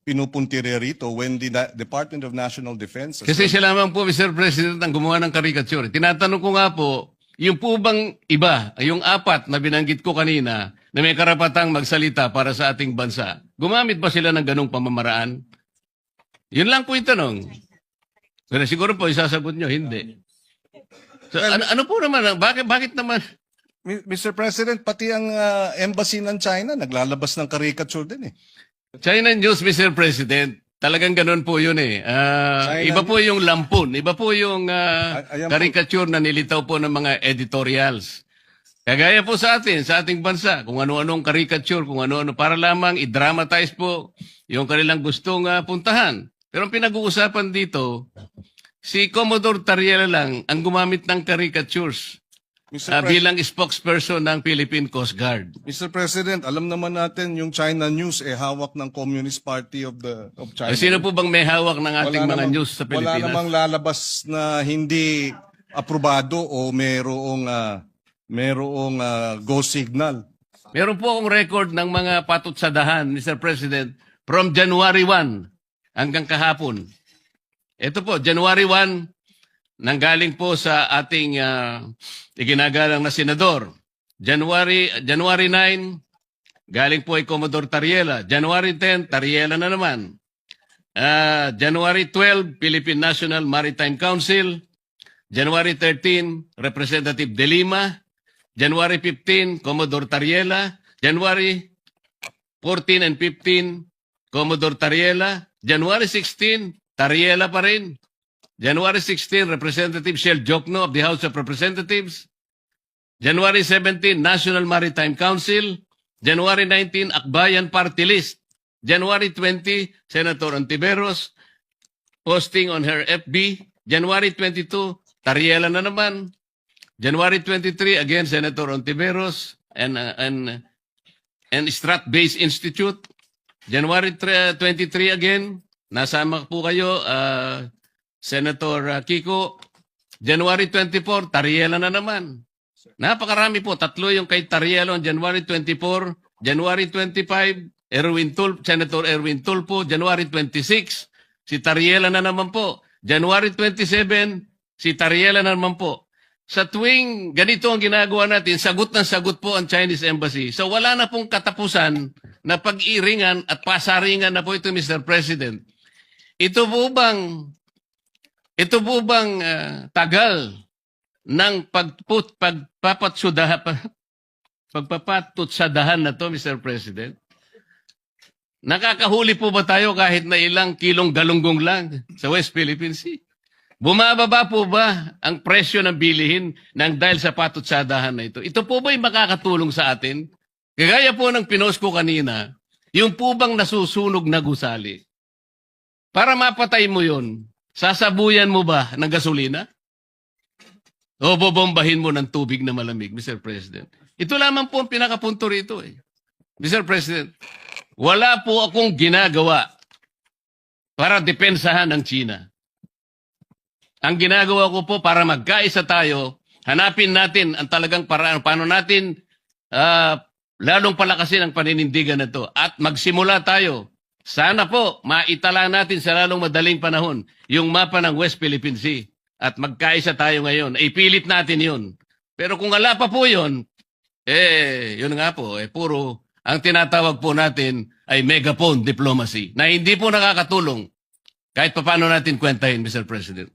pinupuntirya rito when the Department of National Defense... Kasi sila naman po, Mr. President, ang gumawa ng caricature. Tinatanong ko nga po, yung po bang iba, yung apat na binanggit ko kanina, na may karapatang magsalita para sa ating bansa, gumamit ba sila ng ganong pamamaraan? Yun lang po yung tanong. Pero siguro po, isasagot nyo, hindi. So, ano po naman, bakit naman? Mr. President, pati ang embassy ng China naglalabas ng caricature din eh. China News, Mr. President, talagang ganun po yun eh. Iba po yung lampun, iba po yung caricature na nilitaw po ng mga editorials. Kagaya po sa atin, sa ating bansa, kung ano-anong caricature, kung ano-ano, para lamang i-dramatize po yung kanilang gustong puntahan. Pero ang pinag-uusapan dito, si Commodore Tariela lang ang gumamit ng caricatures bilang spokesperson ng Philippine Coast Guard. Mr. President, alam naman natin yung China News hawak ng Communist Party of China. Sino po bang may hawak ng ating mga news sa Pilipinas? Wala namang lalabas na hindi aprobado o merong go signal. Meron po akong record ng mga patutsadahan, Mr. President, from January 1 hanggang kahapon. Ito po, January 1, nanggaling po sa ating iginagalang na senador. January 9, galing po ay Commodore Tariela. January 10, Tariela na naman. January 12, Philippine National Maritime Council. January 13, Representative De Lima. January 15, Commodore Tariela. January 14 and 15, Commodore Tariela. January 16, Tariela pa rin. January 16, Representative Shell Jokno of the House of Representatives. January 17, National Maritime Council. January 19, Akbayan Party List. January 20, Senator Ontiveros, posting on her FB. January 22, Tariela na naman. January 23, again, Senator Ontiveros and Strat-Based Institute. January 23 again, nasama po kayo, Senator Kiko. January 24, Tariela na naman. Napakarami po, tatlo yung kay Tariela on January 24. January 25, Senator Erwin Tulfo. January 26, si Tariela na naman po. January 27, si Tariela na naman po. Sa tuwing ganito ang ginagawa natin, sagot ng sagot po ang Chinese Embassy. So wala na pong katapusan na pag-iringan at pasaringan na po ito, Mr. President. Ito po bang tagal ng pagpapatutsadahan na to, Mr. President? Nakakahuli po ba tayo kahit na ilang kilong galunggong lang sa West Philippine Sea? Bumababa po ba ang presyo ng bilihin ng dahil sa patutsadahan na ito? Ito po ba'y makakatulong sa atin? Kagaya po ng pinost ko kanina, yung po bang nasusunog na gusali? Para mapatay mo yon, sasabuyan mo ba ng gasolina? O bobombahin mo ng tubig na malamig, Mr. President? Ito lamang po ang pinakapunto rito eh. Mr. President, wala po akong ginagawa para depensahan ang China. Ang ginagawa ko po para magkaisa tayo, hanapin natin ang talagang paraan, paano natin lalong palakasin ang paninindigan na to at magsimula tayo. Sana po maitala natin sa lalong madaling panahon yung mapa ng West Philippine Sea at magkaisa tayo ngayon. Ipilit natin yun. Pero kung wala pa po yun, yun nga po, puro ang tinatawag po natin ay megaphone diplomacy na hindi po nakakatulong kahit paano natin kwentahin, Mr. President.